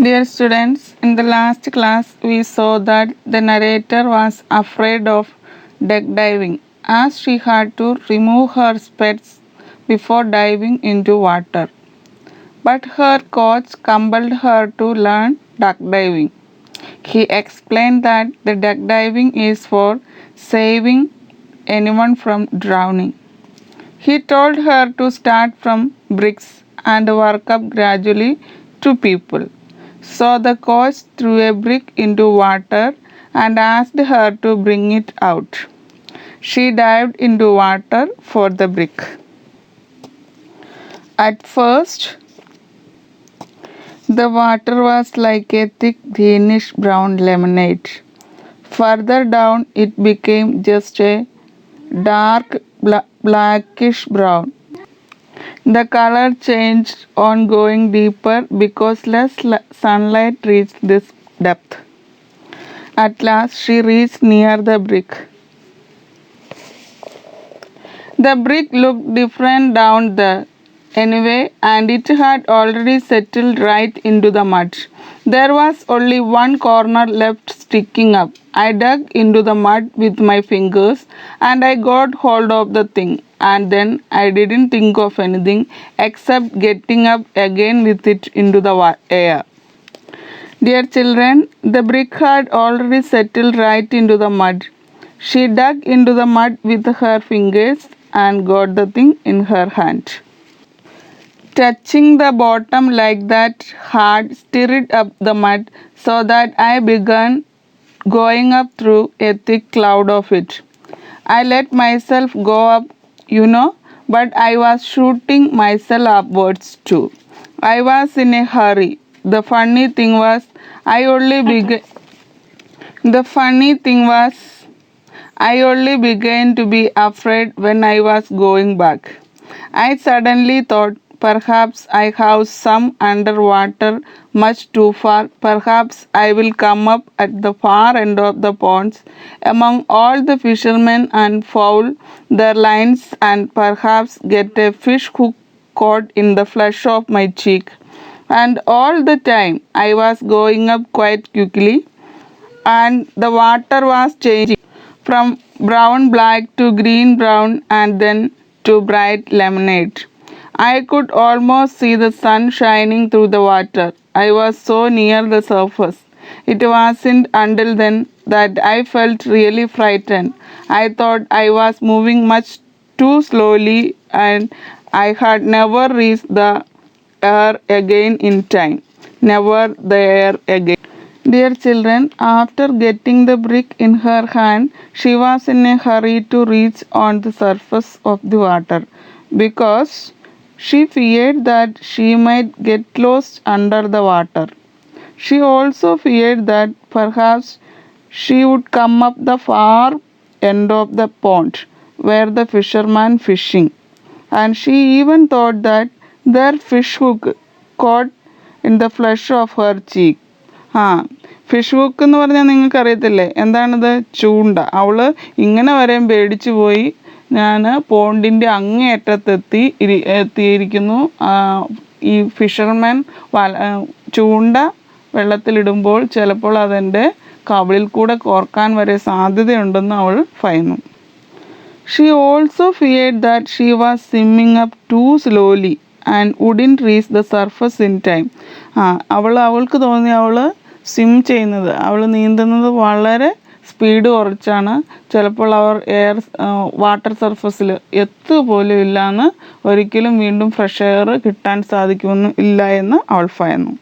Dear students, in the last class we saw that the narrator was afraid of duck diving as she had to remove her specs before diving into water. But her coach compelled her to learn duck diving. He explained that the duck diving is for saving anyone from drowning. He told her to start from bricks and work up gradually to people. So the coach threw a brick into water and asked her to bring it out. She dived into water for the brick. At first, the water was like a thick greenish brown lemonade. Further down, it became just a dark blackish brown. The color changed on going deeper because less sunlight reached this depth. At last, she reached near the brick. The brick looked different down there anyway, and it had already settled right into the mud. There was only one corner left sticking up. I dug into the mud with my fingers and I got hold of the thing, and then I didn't think of anything except getting up again with it into the air. Dear children, the brick had already settled right into the mud. She dug into the mud with her fingers and got the thing in her hand. Touching the bottom like that hard stirred up the mud so that I began going up through a thick cloud of it. I let myself go up, but I was shooting myself upwards too. I was in a hurry. The funny thing was, I only began to be afraid when I was going back. I suddenly thought, perhaps I have some underwater much too far. Perhaps I will come up at the far end of the ponds among all the fishermen and foul their lines and perhaps get a fish hook caught in the flesh of my cheek. And all the time I was going up quite quickly, and the water was changing from brown black to green brown and then to bright lemonade. I could almost see the sun shining through the water. I was so near the surface. It wasn't until then that I felt really frightened. I thought I was moving much too slowly and I had never reached the air again in time. Never the air again. Dear children, after getting the brick in her hand, she was in a hurry to reach on the surface of the water because she feared that she might get lost under the water. She also feared that perhaps she would come up the far end of the pond where the fishermen fishing, and she even thought that their fish hook caught in the flesh of her cheek. Fish hook എന്ന് പറഞ്ഞാൽ നിങ്ങൾക്ക് അറിയത്തില്ലേ എന്താണിത്? ചൂണ്ട. അവള് ഇങ്ങനെ വരെയും പേടിച്ചു പോയി. ഞാൻ പോണ്ടിൻ്റെ എത്തിയിരിക്കുന്നു. ഈ ഫിഷർമാൻ ചൂണ്ട വെള്ളത്തിലിടുമ്പോൾ ചിലപ്പോൾ അതെൻ്റെ കവിളിൽ കൂടെ കോർക്കാൻ വരെ സാധ്യതയുണ്ടെന്ന് അവൾ ഭയന്നു. She also feared that she was swimming up too slowly and wouldn't reach the surface in time. അവൾക്ക് തോന്നി അവൾ നീന്തുന്നത് വളരെ സ്പീഡ് കുറച്ചാണ്. ചിലപ്പോൾ അവർ വാട്ടർ സർഫസിൽ എത്തുപോലും ഇല്ലയെന്ന്, ഒരിക്കലും വീണ്ടും ഫ്രഷ് എയർ കിട്ടാൻ സാധിക്കുമെന്ന് ഇല്ല എന്ന് അവൾ ഭയന്നു.